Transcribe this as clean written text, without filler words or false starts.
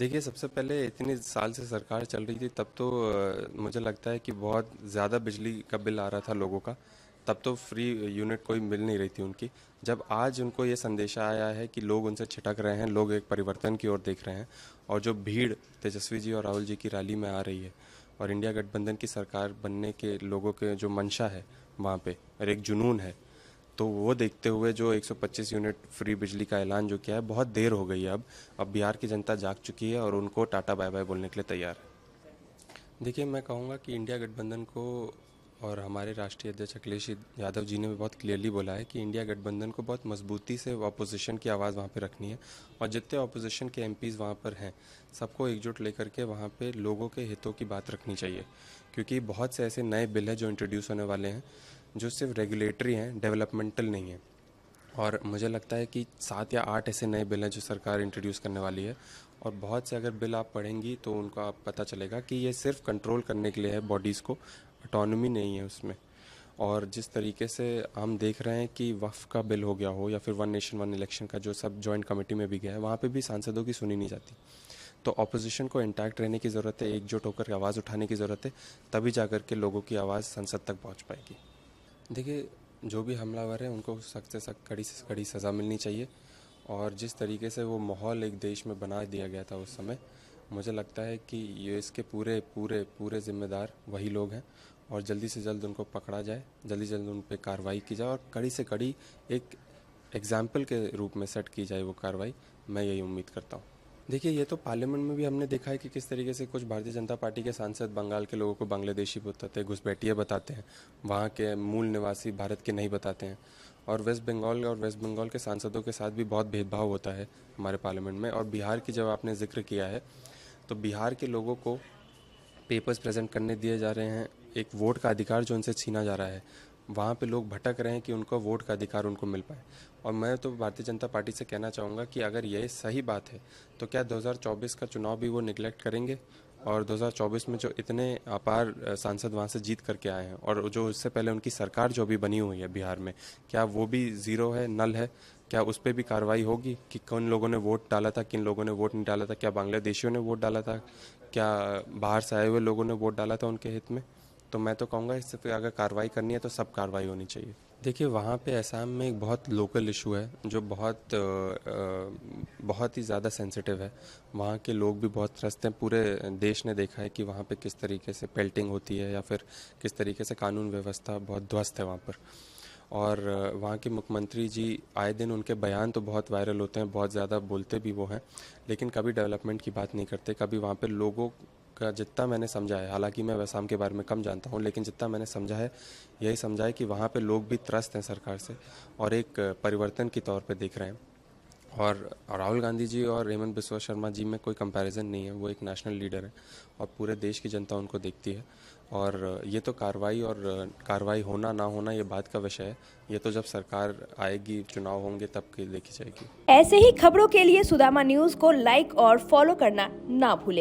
देखिए, सबसे पहले इतनी साल से सरकार चल रही थी तब तो मुझे लगता है कि बहुत ज़्यादा बिजली का बिल आ रहा था लोगों का। तब तो फ्री यूनिट कोई मिल नहीं रही थी उनकी। जब आज उनको ये संदेशा आया है कि लोग उनसे छिटक रहे हैं, लोग एक परिवर्तन की ओर देख रहे हैं, और जो भीड़ तेजस्वी जी और राहुल जी की रैली में आ रही है और इंडिया गठबंधन की सरकार बनने के लोगों के जो मंशा है वहाँ पे, और एक जुनून है, तो वो देखते हुए जो 125 यूनिट फ्री बिजली का ऐलान जो किया है, बहुत देर हो गई है अब बिहार की जनता जाग चुकी है और उनको टाटा बाय बाय बोलने के लिए तैयार है। देखिए, मैं कहूँगा कि इंडिया गठबंधन को और हमारे राष्ट्रीय अध्यक्ष अखिलेश यादव जी ने भी बहुत क्लियरली बोला है कि इंडिया गठबंधन को बहुत मजबूती से अपोजिशन की आवाज़ वहाँ पे रखनी है, और जितने अपोजिशन के एमपीज़ वहाँ पर हैं सबको एकजुट लेकर के वहाँ पे लोगों के हितों की बात रखनी चाहिए। क्योंकि बहुत से ऐसे नए बिल हैं जो इंट्रोड्यूस होने वाले हैं जो सिर्फ रेगुलेटरी हैं, डेवलपमेंटल नहीं है। और मुझे लगता है कि 7 या 8 ऐसे नए बिल हैं जो सरकार इंट्रोड्यूस करने वाली है, और बहुत से अगर बिल आप पढ़ेंगी तो उनको आप पता चलेगा कि ये सिर्फ कंट्रोल करने के लिए है बॉडीज़ को, ऑटोनॉमी नहीं है उसमें। और जिस तरीके से हम देख रहे हैं कि वक्फ का बिल हो गया हो या फिर वन नेशन वन इलेक्शन का जो सब जॉइंट कमेटी में भी गया है, वहाँ पे भी सांसदों की सुनी नहीं जाती। तो ऑपोजिशन को इंटैक्ट रहने की ज़रूरत है, एकजुट होकर आवाज़ उठाने की ज़रूरत है, तभी जाकर के लोगों की आवाज़ संसद तक पहुँच पाएगी। देखिए, जो भी हमलावर है उनको सख्त से सख्त, कड़ी से कड़ी सज़ा मिलनी चाहिए। और जिस तरीके से वो माहौल एक देश में बना दिया गया था उस समय, मुझे लगता है कि ये इसके पूरे पूरे पूरे जिम्मेदार वही लोग हैं, और जल्दी से जल्द उनको पकड़ा जाए, जल्दी से जल्द उन पर कार्रवाई की जाए, और कड़ी से कड़ी एक एग्जाम्पल के रूप में सेट की जाए वो कार्रवाई। मैं यही उम्मीद करता हूँ। देखिए, ये तो पार्लियामेंट में भी हमने देखा है कि किस तरीके से कुछ भारतीय जनता पार्टी के सांसद बंगाल के लोगों को बांग्लादेशी बताते हैं, घुसपैठिए बताते हैं, वहाँ के मूल निवासी भारत के नहीं बताते हैं। और वेस्ट बंगाल के सांसदों के साथ भी बहुत भेदभाव होता है हमारे पार्लियामेंट में। और बिहार की जब आपने जिक्र किया है, तो बिहार के लोगों को पेपर्स प्रेजेंट करने दिए जा रहे हैं, एक वोट का अधिकार जो उनसे छीना जा रहा है, वहाँ पे लोग भटक रहे हैं कि उनको वोट का अधिकार उनको मिल पाए। और मैं तो भारतीय जनता पार्टी से कहना चाहूँगा कि अगर ये सही बात है तो क्या 2024 का चुनाव भी वो निगलेक्ट करेंगे? और 2024 में जो इतने अपार सांसद वहाँ से जीत करके आए हैं, और जो इससे पहले उनकी सरकार जो भी बनी हुई है बिहार में, क्या वो भी ज़ीरो है, नल है? क्या उस पर भी कार्रवाई होगी कि कौन लोगों ने वोट डाला था, किन लोगों ने वोट नहीं डाला था? क्या बांग्लादेशियों ने वोट डाला था? क्या बाहर से आए हुए लोगों ने वोट डाला था उनके हित में? तो मैं तो कहूँगा इससे फिर अगर कार्रवाई करनी है तो सब कार्रवाई होनी चाहिए। देखिए, वहाँ पे असम में एक बहुत लोकल इशू है जो बहुत ही ज़्यादा सेंसिटिव है। वहाँ के लोग भी बहुत त्रस्त हैं। पूरे देश ने देखा है कि वहाँ पे किस तरीके से पेल्टिंग होती है, या फिर किस तरीके से कानून व्यवस्था बहुत ध्वस्त है वहाँ पर। और वहाँ के मुख्यमंत्री जी, आए दिन उनके बयान तो बहुत वायरल होते हैं, बहुत ज़्यादा बोलते भी वो हैं, लेकिन कभी डेवलपमेंट की बात नहीं करते। कभी वहाँ पे लोगों का, जितना मैंने समझा है, हालांकि मैं वैसाम के बारे में कम जानता हूँ, लेकिन जितना मैंने समझा है, यही समझा है कि वहाँ पे लोग भी त्रस्त हैं सरकार से, और एक परिवर्तन के तौर पे देख रहे हैं। और राहुल गांधी जी और हेमंत बिस्वा शर्मा जी में कोई कंपैरिजन नहीं है, वो एक नेशनल लीडर है और पूरे देश की जनता उनको देखती है। और ये तो कार्रवाई होना ना होना ये बात का विषय है। ये तो जब सरकार आएगी, चुनाव होंगे, तब की देखी जाएगी। ऐसे ही खबरों के लिए सुदामा न्यूज़ को लाइक और फॉलो करना ना भूलें।